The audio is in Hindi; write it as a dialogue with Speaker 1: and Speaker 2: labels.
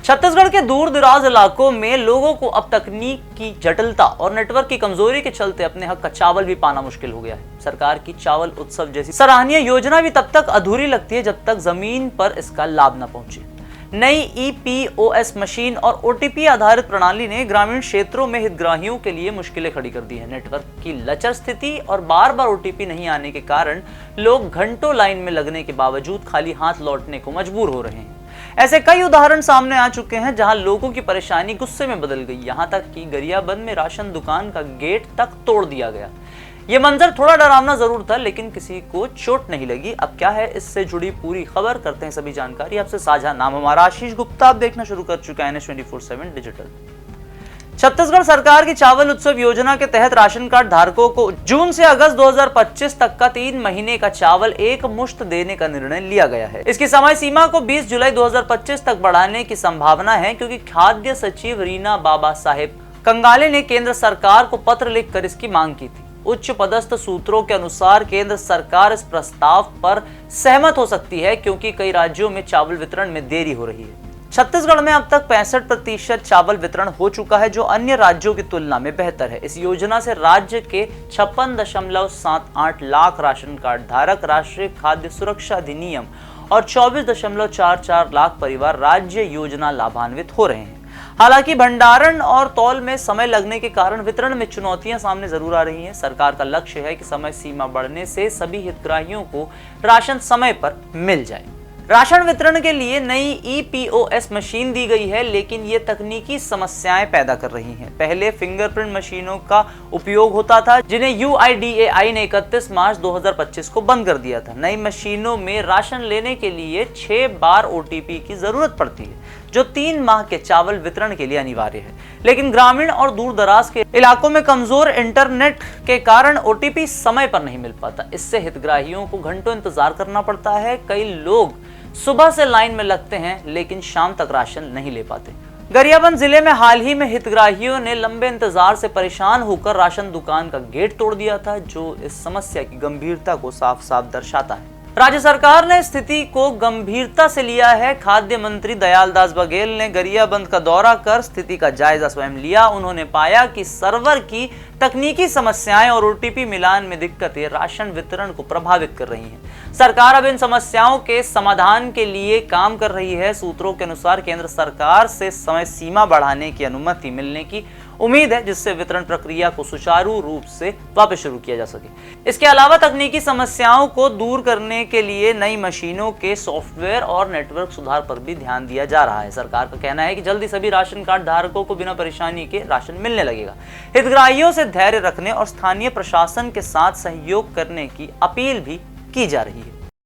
Speaker 1: छत्तीसगढ़ के दूर दराज इलाकों में लोगों को अब तकनीक की जटिलता और नेटवर्क की कमजोरी के चलते अपने हक का चावल भी पाना मुश्किल हो गया है। सरकार की चावल उत्सव जैसी सराहनीय योजना भी तब तक अधूरी लगती है जब तक जमीन पर इसका लाभ न पहुंचे। नई EPOS मशीन और OTP आधारित प्रणाली ने ग्रामीण क्षेत्रों में हितग्राहियों के लिए मुश्किलें खड़ी कर दी है। नेटवर्क की लचर स्थिति और बार बार OTP नहीं आने के कारण लोग घंटों लाइन में लगने के बावजूद खाली हाथ लौटने को मजबूर हो रहे हैं। ऐसे कई उदाहरण सामने आ चुके हैं जहां लोगों की परेशानी गुस्से में बदल गई। यहां तक कि गरियाबंद में राशन दुकान का गेट तक तोड़ दिया गया। यह मंजर थोड़ा डरावना जरूर था, लेकिन किसी को चोट नहीं लगी। अब क्या है, इससे जुड़ी पूरी खबर करते हैं सभी जानकारी आपसे साझा। नाम हमारा आशीष गुप्ता, आप देखना शुरू कर चुका है NH24/7 डिजिटल। छत्तीसगढ़ सरकार की चावल उत्सव योजना के तहत राशन कार्ड धारकों को जून से अगस्त 2025 तक का 3 महीने का चावल एक मुश्त देने का निर्णय लिया गया है। इसकी समय सीमा को 20 जुलाई 2025 तक बढ़ाने की संभावना है, क्योंकि खाद्य सचिव रीना बाबा साहेब कंगाले ने केंद्र सरकार को पत्र लिखकर इसकी मांग की थी। उच्च पदस्थ सूत्रों के अनुसार केंद्र सरकार इस प्रस्ताव पर सहमत हो सकती है, क्योंकि कई राज्यों में चावल वितरण में देरी हो रही है। छत्तीसगढ़ में अब तक 65% चावल वितरण हो चुका है, जो अन्य राज्यों की तुलना में बेहतर है। इस योजना से राज्य के 56.78 लाख राशन कार्ड धारक, राष्ट्रीय खाद्य सुरक्षा अधिनियम और 24.44 लाख परिवार राज्य योजना लाभान्वित हो रहे हैं। हालांकि भंडारण और तौल में समय लगने के कारण वितरण में चुनौतियां सामने जरूर आ रही हैं। सरकार का लक्ष्य है कि समय सीमा बढ़ने से सभी हितग्राहियों को राशन समय पर मिल जाए। राशन वितरण के लिए नई EPOS मशीन दी गई है, लेकिन ये तकनीकी समस्याएं पैदा कर रही हैं। पहले फिंगरप्रिंट मशीनों का उपयोग होता था, जिन्हें UIDAI ने 31 मार्च 2025 को बंद कर दिया था। नई मशीनों में राशन लेने के लिए 6 बार OTP की जरूरत पड़ती है, जो 3 माह के चावल वितरण के लिए अनिवार्य है। लेकिन ग्रामीण और दूर दराज के इलाकों में कमजोर इंटरनेट के कारण OTP समय पर नहीं मिल पाता। इससे हितग्राहियों को घंटों इंतजार करना पड़ता है। कई लोग सुबह से लाइन में लगते हैं, लेकिन शाम तक राशन नहीं ले पाते। गरियाबंद जिले में हाल ही में हितग्राहियों ने लंबे इंतजार से परेशान होकर राशन दुकान का गेट तोड़ दिया था, जो इस समस्या की गंभीरता को साफ साफ दर्शाता है। राज्य सरकार ने स्थिति को गंभीरता से लिया है। खाद्य मंत्री दयालदास बघेल ने गरियाबंद का दौरा कर स्थिति का जायजा स्वयं लिया। उन्होंने पाया कि सर्वर की तकनीकी समस्याएं और OTP मिलान में दिक्कतें राशन वितरण को प्रभावित कर रही हैं। सरकार अब इन समस्याओं के समाधान के लिए काम कर रही है। सूत्रों के अनुसार केंद्र सरकार से समय सीमा बढ़ाने की अनुमति मिलने की उम्मीद है, जिससे वितरण प्रक्रिया को सुचारू रूप से वापस शुरू किया जा सके। इसके अलावा तकनीकी समस्याओं को दूर करने के लिए नई मशीनों के सॉफ्टवेयर और नेटवर्क सुधार पर भी ध्यान दिया जा रहा है। सरकार का कहना है कि जल्दी सभी राशन कार्ड धारकों को बिना परेशानी के राशन मिलने लगेगा। हितग्राहियों से धैर्य रखने और स्थानीय प्रशासन के साथ सहयोग करने की अपील भी की जा रही है।